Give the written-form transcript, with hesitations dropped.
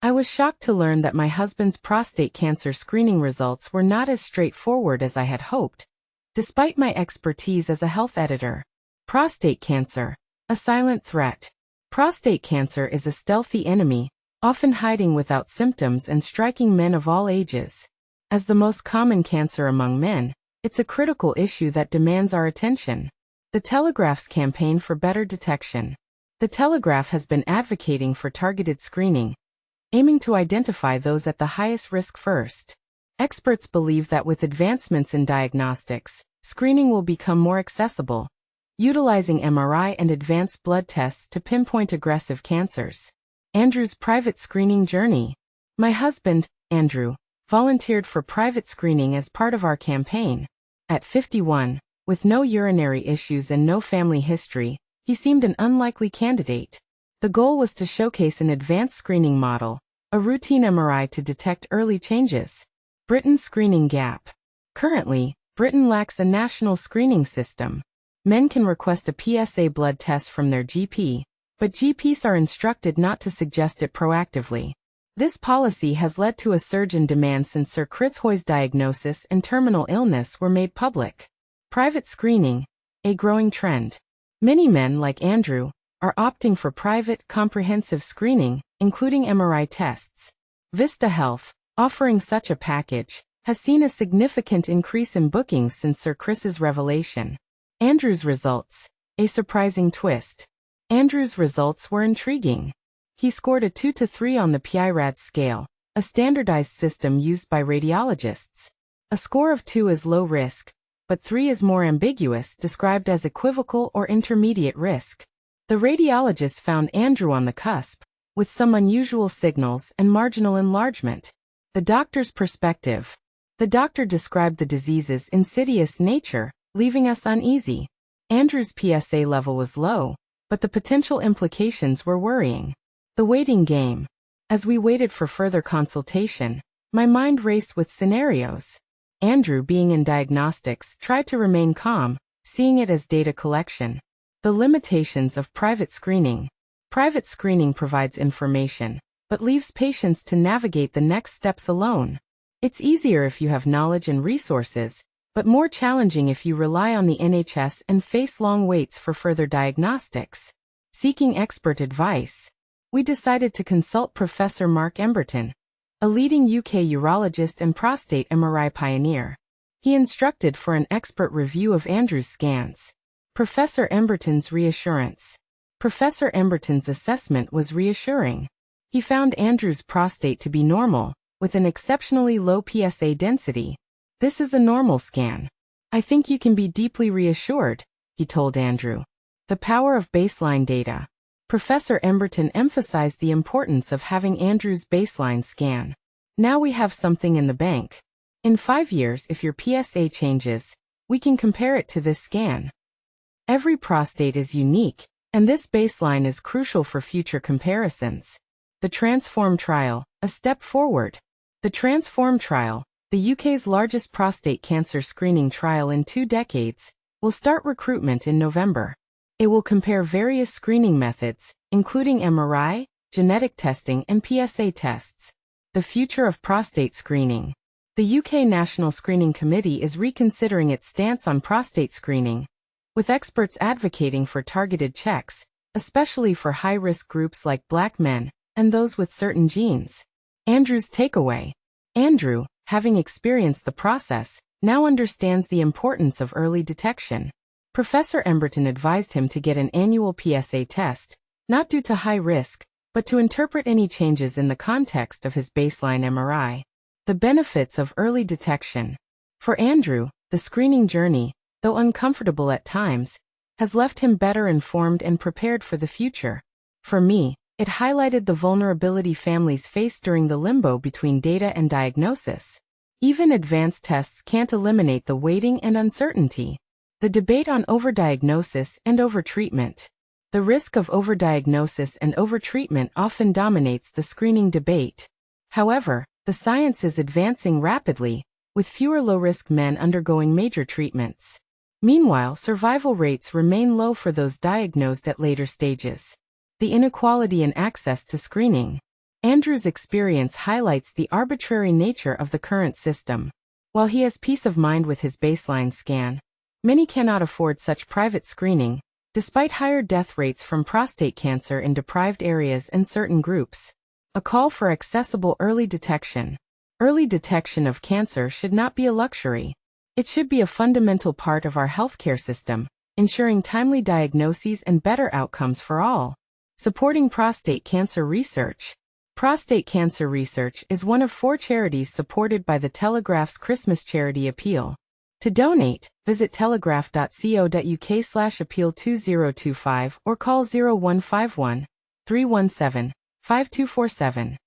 I was shocked to learn that my husband's prostate cancer screening results were not as straightforward as I had hoped, despite my expertise as a health editor. Prostate cancer, a silent threat. Prostate cancer is a stealthy enemy, often hiding without symptoms and striking men of all ages. As the most common cancer among men, it's a critical issue that demands our attention. The Telegraph's campaign for better detection. The Telegraph has been advocating for targeted screening, aiming to identify those at the highest risk first. Experts believe that with advancements in diagnostics, screening will become more accessible, utilizing MRI and advanced blood tests to pinpoint aggressive cancers. Andrew's private screening journey. My husband, Andrew, volunteered for private screening as part of our campaign. At 51, with no urinary issues and no family history, he seemed an unlikely candidate. The goal was to showcase an advanced screening model, a routine MRI to detect early changes. Britain's screening gap. Currently, Britain lacks a national screening system. Men can request a PSA blood test from their GP, but GPs are instructed not to suggest it proactively. This policy has led to a surge in demand since Sir Chris Hoy's diagnosis and terminal illness were made public. Private screening, a growing trend. Many men, like Andrew, are opting for private, comprehensive screening, including MRI tests. Vista Health, offering such a package, has seen a significant increase in bookings since Sir Chris's revelation. Andrew's results, a surprising twist. Andrew's results were intriguing. He scored a 2 to 3 on the PI-RADS scale, a standardized system used by radiologists. A score of 2 is low risk, but 3 is more ambiguous, described as equivocal or intermediate risk. The radiologist found Andrew on the cusp, with some unusual signals and marginal enlargement. The doctor's perspective. The doctor described the disease's insidious nature, leaving us uneasy. Andrew's PSA level was low, but the potential implications were worrying. The waiting game. As we waited for further consultation, my mind raced with scenarios. Andrew, being in diagnostics, tried to remain calm, seeing it as data collection. The limitations of private screening. Private screening provides information, but leaves patients to navigate the next steps alone. It's easier if you have knowledge and resources, but more challenging if you rely on the NHS and face long waits for further diagnostics. Seeking expert advice. We decided to consult Professor Mark Emberton, a leading UK urologist and prostate MRI pioneer. He instructed for an expert review of Andrew's scans. Professor Emberton's reassurance. Professor Emberton's assessment was reassuring. He found Andrew's prostate to be normal, with an exceptionally low PSA density. This is a normal scan. I think you can be deeply reassured, he told Andrew. The power of baseline data. Professor Emberton emphasized the importance of having Andrew's baseline scan. Now we have something in the bank. In 5 years, if your PSA changes, we can compare it to this scan. Every prostate is unique, and this baseline is crucial for future comparisons. The Transform trial, a step forward. The Transform trial, the UK's largest prostate cancer screening trial in 2 decades, will start recruitment in November. It will compare various screening methods, including MRI, genetic testing, and PSA tests. The future of prostate screening. The UK National Screening Committee is reconsidering its stance on prostate screening, with experts advocating for targeted checks, especially for high-risk groups like Black men and those with certain genes. Andrew's takeaway. Andrew, having experienced the process, now understands the importance of early detection. Professor Emberton advised him to get an annual PSA test, not due to high risk, but to interpret any changes in the context of his baseline MRI. The benefits of early detection. For Andrew, the screening journey, though uncomfortable at times, has left him better informed and prepared for the future. For me, it highlighted the vulnerability families face during the limbo between data and diagnosis. Even advanced tests can't eliminate the waiting and uncertainty. The debate on overdiagnosis and overtreatment. The risk of overdiagnosis and overtreatment often dominates the screening debate. However, the science is advancing rapidly, with fewer low-risk men undergoing major treatments. Meanwhile, survival rates remain low for those diagnosed at later stages. The inequality in access to screening. Andrew's experience highlights the arbitrary nature of the current system. While he has peace of mind with his baseline scan, many cannot afford such private screening, despite higher death rates from prostate cancer in deprived areas and certain groups. A call for accessible early detection. Early detection of cancer should not be a luxury. It should be a fundamental part of our healthcare system, ensuring timely diagnoses and better outcomes for all. Supporting prostate cancer research. Prostate cancer research is one of 4 charities supported by the Telegraph's Christmas charity appeal. To donate, visit telegraph.co.uk/appeal2025 or call 0151 317 5247.